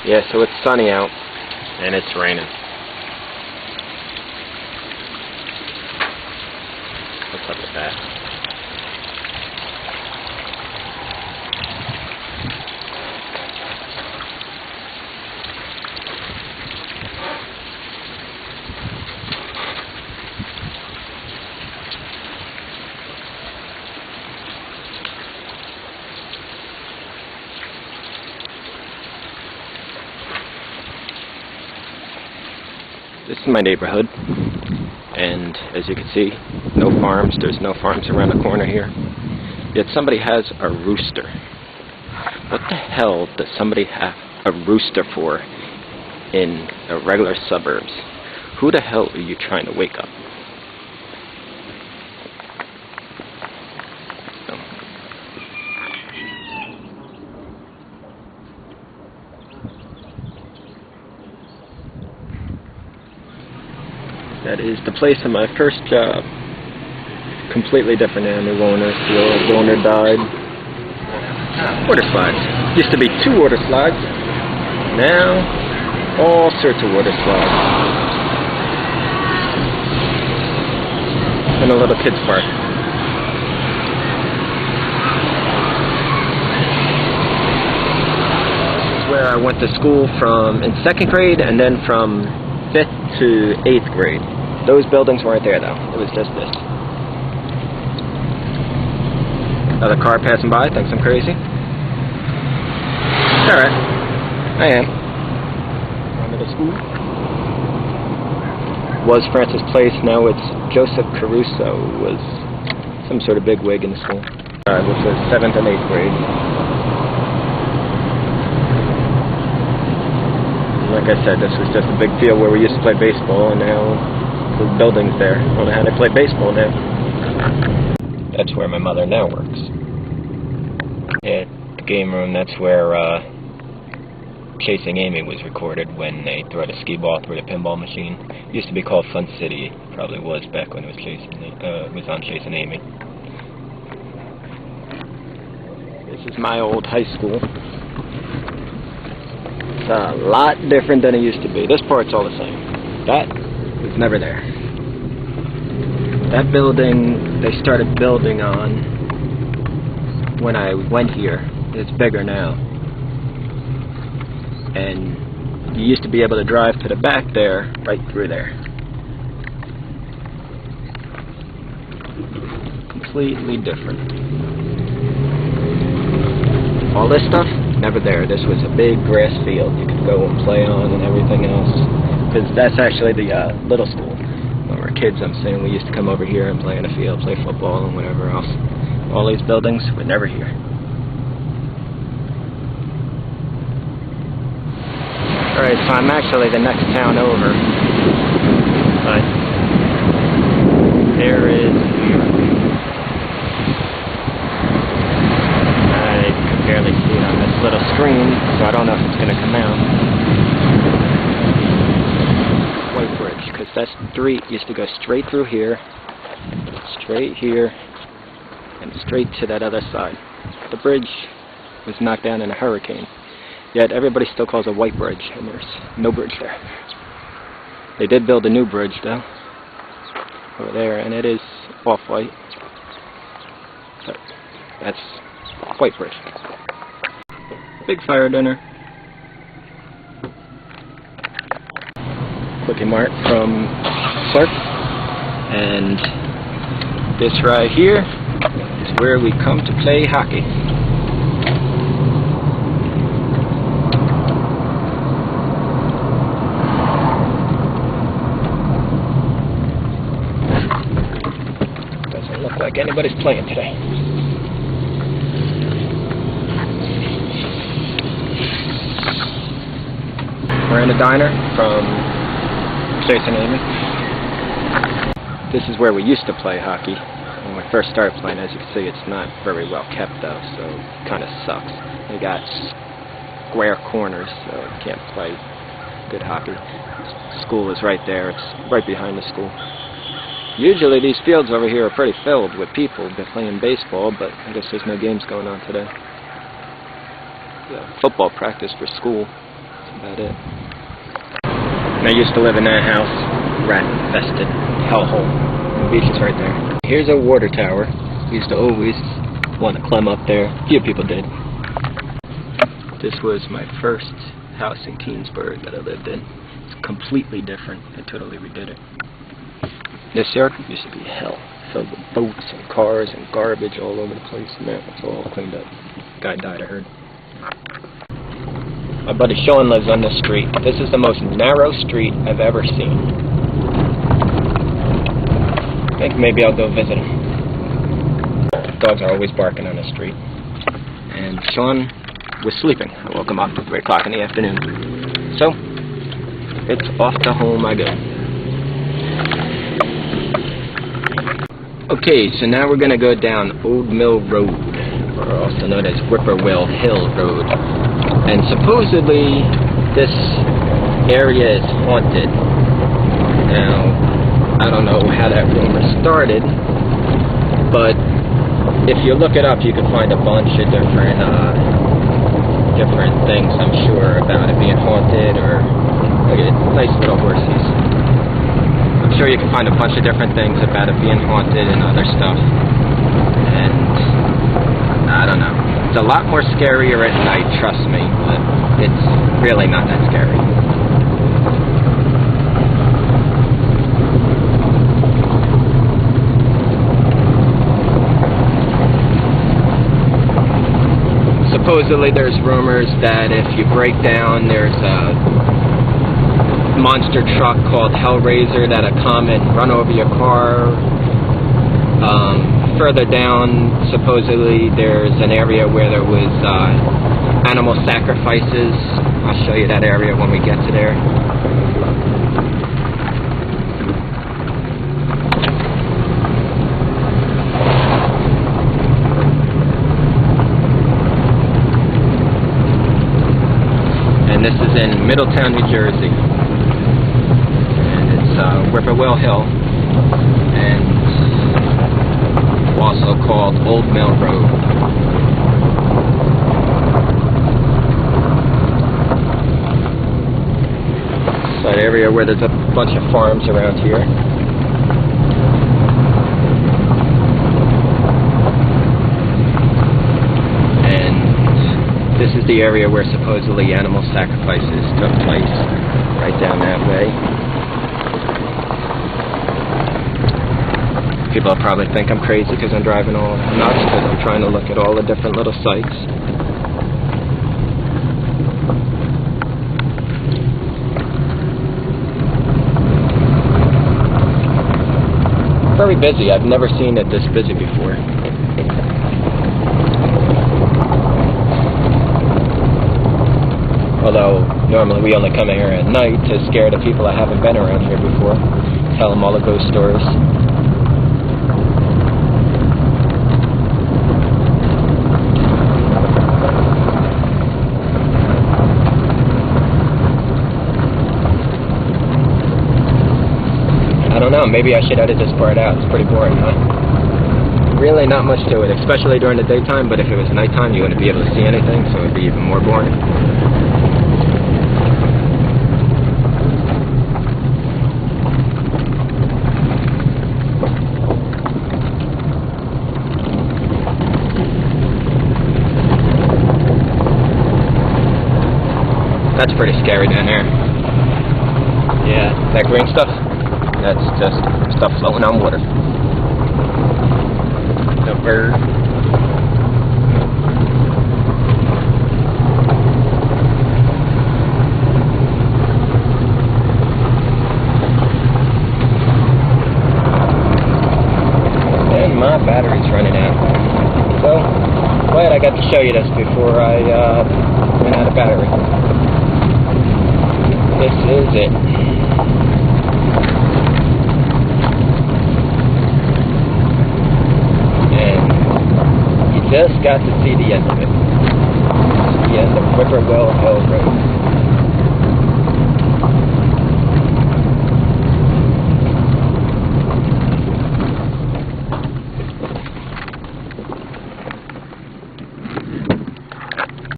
Yeah, so it's sunny out, and it's raining. What's up with that? This is my neighborhood, and as you can see, no farms. There's no farms around the corner here. Yet somebody has a rooster. What the hell does somebody have a rooster for in the regular suburbs? Who the hell are you trying to wake up? That is the place of my first job. Completely different now, new owner. The old owner died. Water slides. Used to be 2 water slides. Now, all sorts of water slides. And a little kids park. This is where I went to school from in 2nd grade, and then from 5th to 8th grade. Those buildings weren't there though. It was just this. Another car passing by thinks I'm crazy. It's alright. I am. Under the school. Was Francis Place, now it's Joseph Caruso, was some sort of big wig in the school. Which was 7th and 8th grade. Like I said, this was just a big field where we used to play baseball, and now the building's there. I don't know how they play baseball now. That's where my mother now works. At the game room, that's where Chasing Amy was recorded when they threw a skee ball through the pinball machine. It used to be called Fun City. It probably was back when it was on Chasing Amy. This is my old high school. It's a lot different than it used to be. This part's all the same. That was never there. That building they started building on when I went here. It's bigger now. And you used to be able to drive to the back there, right through there. Completely different. All this stuff, never there. This was a big grass field you could go and play on and everything else. Because that's actually the little school. When we were kids, I'm saying we used to come over here and play in the field, play football and whatever else. All these buildings were never here. Alright, so I'm actually the next town over. But there is New York. I can barely see it on this little screen, so I don't know if it's going to come out. White Bridge, because that street used to go straight through here, straight here, and straight to that other side. The bridge was knocked down in a hurricane. Yet everybody still calls it a white bridge, and there's no bridge there. They did build a new bridge though, over there, and it is off-white. But that's White Bridge. Big fire dinner. Quickie Mart from Clark. And this right here is where we come to play hockey. Doesn't look like anybody's playing today. We're in a diner from Chasing Amy. This is where we used to play hockey. When we first started playing, as you can see, it's not very well kept though, so it kind of sucks. They got square corners, so you can't play good hockey. School is right there. It's right behind the school. Usually these fields over here are pretty filled with people. They're playing baseball, but I guess there's no games going on today. Football practice for school. about it. And I used to live in that house, rat-infested hellhole. The beach is right there. Here's a water tower. Used to always want to climb up there. A few people did. This was my first house in Keensburg that I lived in. It's completely different. I totally redid it. This yard used to be hell, filled with boats and cars and garbage all over the place, and now it's all cleaned up. Guy died, I heard. My buddy Sean lives on this street. This is the most narrow street I've ever seen. I think maybe I'll go visit him. Dogs are always barking on the street. And Sean was sleeping. I woke him up at 3 o'clock in the afternoon. So, it's off to home I go. Okay, so now we're going to go down Old Mill Road, or also known as Whippoorwill Hill Road. And supposedly, this area is haunted. Now, I don't know how that rumor started, but if you look it up, you can find a bunch of different things, I'm sure, about it being haunted, or look at it, nice little horses. I'm sure you can find a bunch of different things about it being haunted and other stuff. And I don't know. It's a lot more scarier at night, trust me, but it's really not that scary. Supposedly there's rumors that if you break down, there's a monster truck called Hellraiser that'll come and run over your car. Further down, supposedly there's an area where there was animal sacrifices. I'll show you that area when we get to there. And this is in Middletown, New Jersey. And it's Whippoorwill Hill, and also called Old Mill Road. It's an area where there's a bunch of farms around here. And this is the area where supposedly animal sacrifices took place, right down that way. People will probably think I'm crazy because I'm driving all nuts, because I'm trying to look at all the different little sites. Very busy. I've never seen it this busy before. Although, normally we only come here at night to scare the people that haven't been around here before. Tell them all the ghost stories. I don't know, maybe I should edit this part out. It's pretty boring, huh? Really not much to it, especially during the daytime, but if it was nighttime you wouldn't be able to see anything, so it would be even more boring. That's pretty scary down there. Yeah, that green stuff? That's just stuff floating on water. The bird. And my battery's running out. So, glad I got to show you this before I ran out of battery. This is it. Just got to see the end of it. It's the end of Whippoorwill Hill Road.